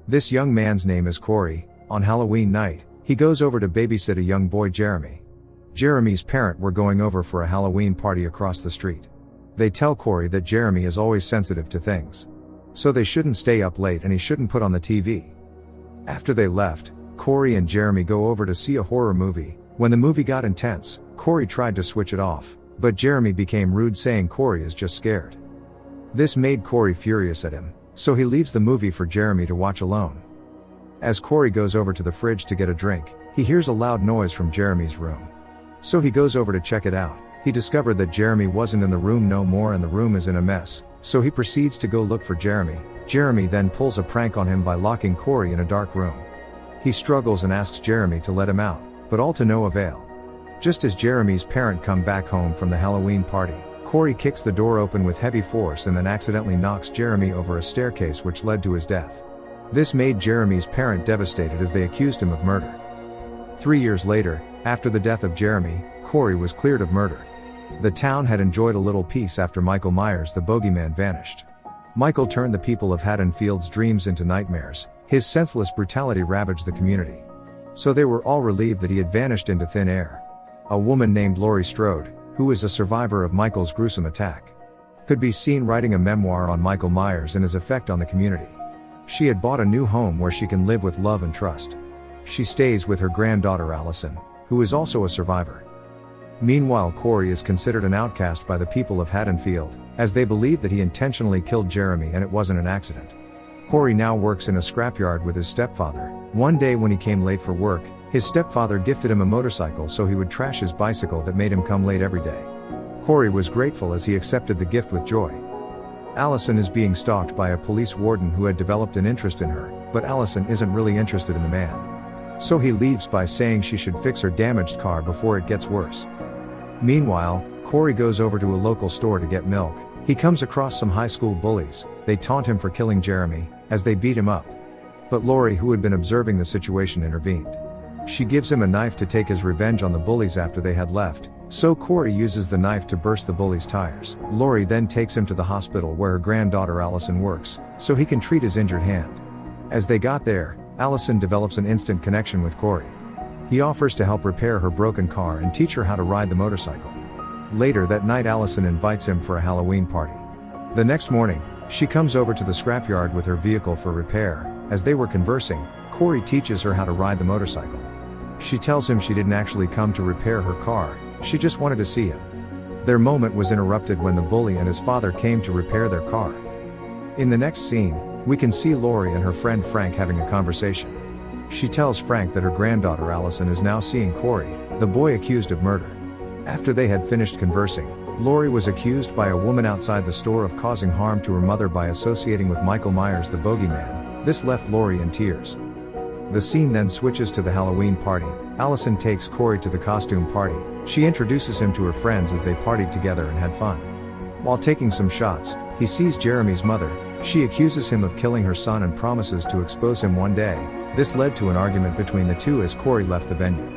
This young man's name is Corey. On Halloween night, he goes over to babysit a young boy, Jeremy. Jeremy's parents were going over for a Halloween party across the street. They tell Corey that Jeremy is always sensitive to things, so they shouldn't stay up late and he shouldn't put on the TV. After they left, Corey and Jeremy go over to see a horror movie. When the movie got intense, Corey tried to switch it off, but Jeremy became rude, saying Corey is just scared. This made Corey furious at him, so he leaves the movie for Jeremy to watch alone. As Corey goes over to the fridge to get a drink, he hears a loud noise from Jeremy's room. So he goes over to check it out. He discovered that Jeremy wasn't in the room no more and the room is in a mess, so he proceeds to go look for Jeremy. Jeremy then pulls a prank on him by locking Corey in a dark room. He struggles and asks Jeremy to let him out, but all to no avail. Just as Jeremy's parents come back home from the Halloween party, Corey kicks the door open with heavy force and then accidentally knocks Jeremy over a staircase, which led to his death. This made Jeremy's parents devastated as they accused him of murder. 3 years later, after the death of Jeremy, Corey was cleared of murder. The town had enjoyed a little peace after Michael Myers the bogeyman vanished. Michael turned the people of Haddonfield's dreams into nightmares. His senseless brutality ravaged the community. So they were all relieved that he had vanished into thin air. A woman named Laurie Strode, who is a survivor of Michael's gruesome attack, could be seen writing a memoir on Michael Myers and his effect on the community. She had bought a new home where she can live with love and trust. She stays with her granddaughter Allison, who is also a survivor. Meanwhile, Corey is considered an outcast by the people of Haddonfield, as they believe that he intentionally killed Jeremy and it wasn't an accident. Corey now works in a scrapyard with his stepfather. One day when he came late for work, his stepfather gifted him a motorcycle so he would trash his bicycle that made him come late every day. Corey was grateful as he accepted the gift with joy. Allison is being stalked by a police warden who had developed an interest in her, but Allison isn't really interested in the man. So he leaves by saying she should fix her damaged car before it gets worse. Meanwhile, Corey goes over to a local store to get milk. He comes across some high school bullies. They taunt him for killing Jeremy, as they beat him up. But Laurie, who had been observing the situation, intervened. She gives him a knife to take his revenge on the bullies after they had left, so Corey uses the knife to burst the bullies' tires. Laurie then takes him to the hospital where her granddaughter Allison works, so he can treat his injured hand. As they got there, Allison develops an instant connection with Corey. He offers to help repair her broken car and teach her how to ride the motorcycle. Later that night, Allison invites him for a Halloween party. The next morning, she comes over to the scrapyard with her vehicle for repair. As they were conversing, Corey teaches her how to ride the motorcycle. She tells him she didn't actually come to repair her car, she just wanted to see him. Their moment was interrupted when the bully and his father came to repair their car. In the next scene, we can see Laurie and her friend Frank having a conversation. She tells Frank that her granddaughter Allison is now seeing Corey, the boy accused of murder. After they had finished conversing, Laurie was accused by a woman outside the store of causing harm to her mother by associating with Michael Myers the bogeyman. This left Laurie in tears. The scene then switches to the Halloween party. Allison takes Corey to the costume party. She introduces him to her friends as they partied together and had fun. While taking some shots, he sees Jeremy's mother. She accuses him of killing her son and promises to expose him one day. This led to an argument between the two as Corey left the venue.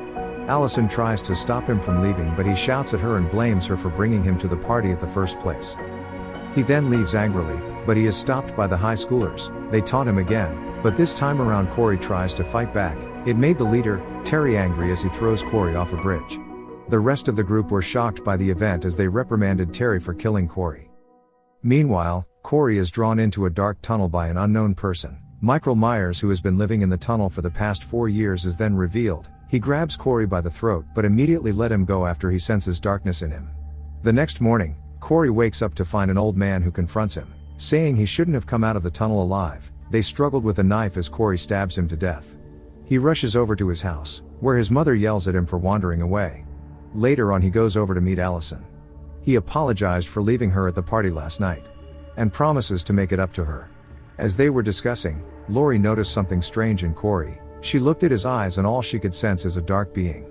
Allison tries to stop him from leaving, but he shouts at her and blames her for bringing him to the party at the first place. He then leaves angrily, but he is stopped by the high schoolers. They taunt him again, but this time around Corey tries to fight back. It made the leader, Terry, angry as he throws Corey off a bridge. The rest of the group were shocked by the event as they reprimanded Terry for killing Corey. Meanwhile, Corey is drawn into a dark tunnel by an unknown person. Michael Myers, who has been living in the tunnel for the past 4 years, is then revealed. He grabs Corey by the throat but immediately let him go after he senses darkness in him. The next morning, Corey wakes up to find an old man who confronts him, saying he shouldn't have come out of the tunnel alive. They struggled with a knife as Corey stabs him to death. He rushes over to his house, where his mother yells at him for wandering away. Later on, he goes over to meet Allison. He apologized for leaving her at the party last night, and promises to make it up to her. As they were discussing, Laurie noticed something strange in Corey. She looked at his eyes and all she could sense is a dark being.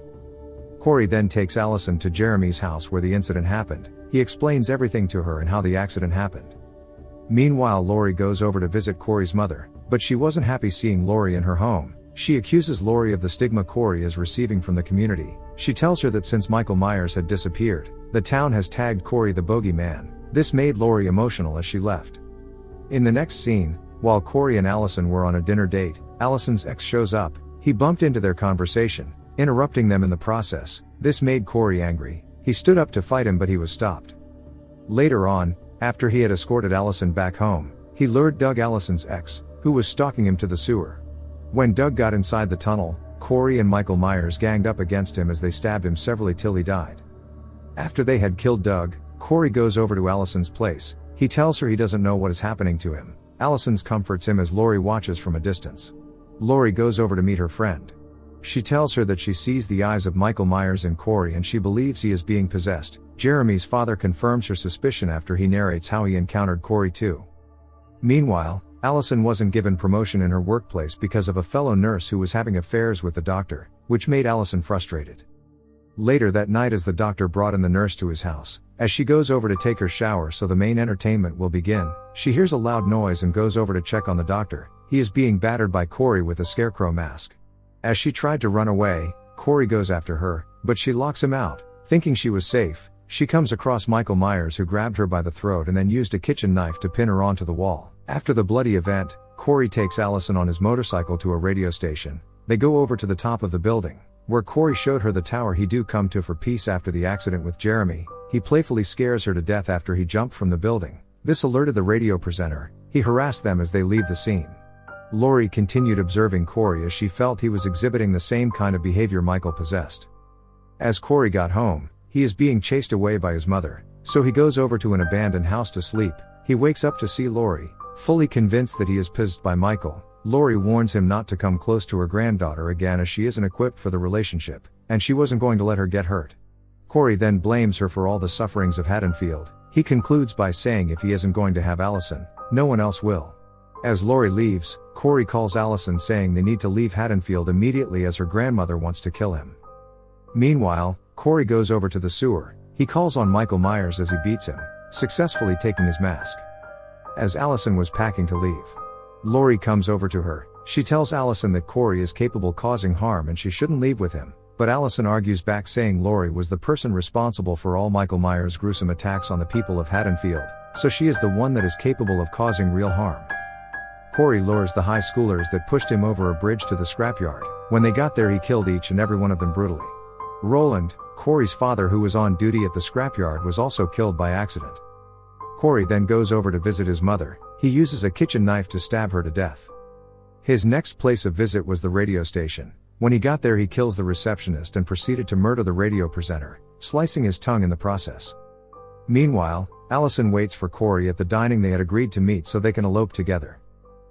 Corey then takes Allison to Jeremy's house where the incident happened. He explains everything to her and how the accident happened. Meanwhile, Laurie goes over to visit Corey's mother, but she wasn't happy seeing Laurie in her home. She accuses Laurie of the stigma Corey is receiving from the community. She tells her that since Michael Myers had disappeared, the town has tagged Corey the bogeyman. This made Laurie emotional as she left. In the next scene, While Corey and Allison were on a dinner date, Allison's ex shows up. He bumped into their conversation, interrupting them in the process. This made Corey angry. He stood up to fight him, but he was stopped. Later on, after he had escorted Allison back home, he lured Doug, Allison's ex, who was stalking him, to the sewer. When Doug got inside the tunnel, Corey and Michael Myers ganged up against him as they stabbed him severally till he died. After they had killed Doug, Corey goes over to Allison's place. He tells her he doesn't know what is happening to him. Allison comforts him as Lori watches from a distance. Lori goes over to meet her friend. She tells her that she sees the eyes of Michael Myers in Corey and she believes he is being possessed. Jeremy's father confirms her suspicion after he narrates how he encountered Corey too. Meanwhile, Allison wasn't given promotion in her workplace because of a fellow nurse who was having affairs with the doctor, which made Allison frustrated. Later that night, as the doctor brought in the nurse to his house, as she goes over to take her shower so the main entertainment will begin, she hears a loud noise and goes over to check on the doctor. He is being battered by Corey with a scarecrow mask. As she tried to run away, Corey goes after her, but she locks him out. Thinking she was safe, she comes across Michael Myers, who grabbed her by the throat and then used a kitchen knife to pin her onto the wall. After the bloody event, Corey takes Allison on his motorcycle to a radio station. They go over to the top of the building, where Corey showed her the tower he do come to for peace after the accident with Jeremy. He playfully scares her to death after he jumped from the building. This alerted the radio presenter. He harassed them as they leave the scene. Lori continued observing Corey as she felt he was exhibiting the same kind of behavior Michael possessed. As Corey got home, he is being chased away by his mother, so he goes over to an abandoned house to sleep. He wakes up to see Lori. Fully convinced that he is possessed by Michael, Lori warns him not to come close to her granddaughter again as she isn't equipped for the relationship, and she wasn't going to let her get hurt. Corey then blames her for all the sufferings of Haddonfield. He concludes by saying if he isn't going to have Allison, no one else will. As Lori leaves, Corey calls Allison saying they need to leave Haddonfield immediately as her grandmother wants to kill him. Meanwhile, Corey goes over to the sewer. He calls on Michael Myers as he beats him, successfully taking his mask. As Allison was packing to leave, Lori comes over to her. She tells Allison that Corey is capable of causing harm and she shouldn't leave with him, but Allison argues back, saying Lori was the person responsible for all Michael Myers' gruesome attacks on the people of Haddonfield, so she is the one that is capable of causing real harm. Corey lures the high schoolers that pushed him over a bridge to the scrapyard. When they got there, he killed each and every one of them brutally. Roland, Corey's father, who was on duty at the scrapyard, was also killed by accident. Corey then goes over to visit his mother. He uses a kitchen knife to stab her to death. His next place of visit was the radio station. When he got there, he kills the receptionist and proceeded to murder the radio presenter, slicing his tongue in the process. Meanwhile, Allison waits for Corey at the dining they had agreed to meet so they can elope together.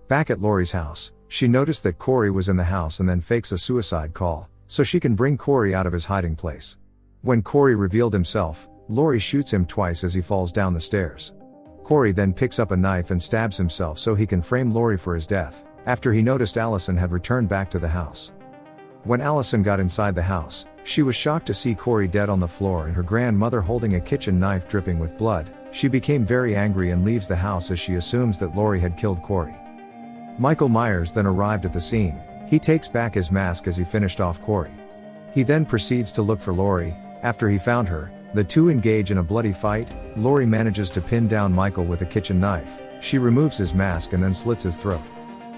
Back at Lori's house, she noticed that Corey was in the house and then fakes a suicide call, so she can bring Corey out of his hiding place. When Corey revealed himself, Lori shoots him twice as he falls down the stairs. Corey then picks up a knife and stabs himself so he can frame Lori for his death, after he noticed Allison had returned back to the house. When Allison got inside the house, she was shocked to see Corey dead on the floor and her grandmother holding a kitchen knife dripping with blood. She became very angry and leaves the house as she assumes that Lori had killed Corey. Michael Myers then arrived at the scene. He takes back his mask as he finished off Corey. He then proceeds to look for Lori. After he found her, the two engage in a bloody fight. Lori manages to pin down Michael with a kitchen knife. She removes his mask and then slits his throat.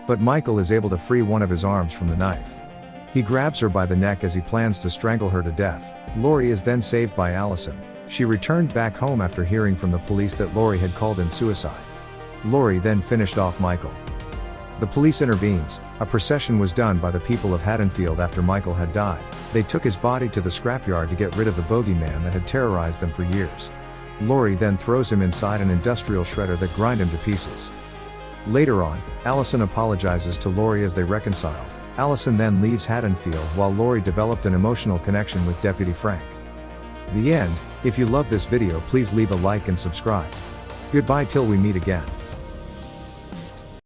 But Michael is able to free one of his arms from the knife. He grabs her by the neck as he plans to strangle her to death. Lori is then saved by Allison. She returned back home after hearing from the police that Lori had called in suicide. Lori then finished off Michael. The police intervenes. A procession was done by the people of Haddonfield after Michael had died. They took his body to the scrapyard to get rid of the bogeyman that had terrorized them for years. Lori then throws him inside an industrial shredder that grind him to pieces. Later on, Allison apologizes to Lori as they reconciled. Allison then leaves Haddonfield while Lori developed an emotional connection with Deputy Frank. The end. If you love this video, please leave a like and subscribe. Goodbye till we meet again.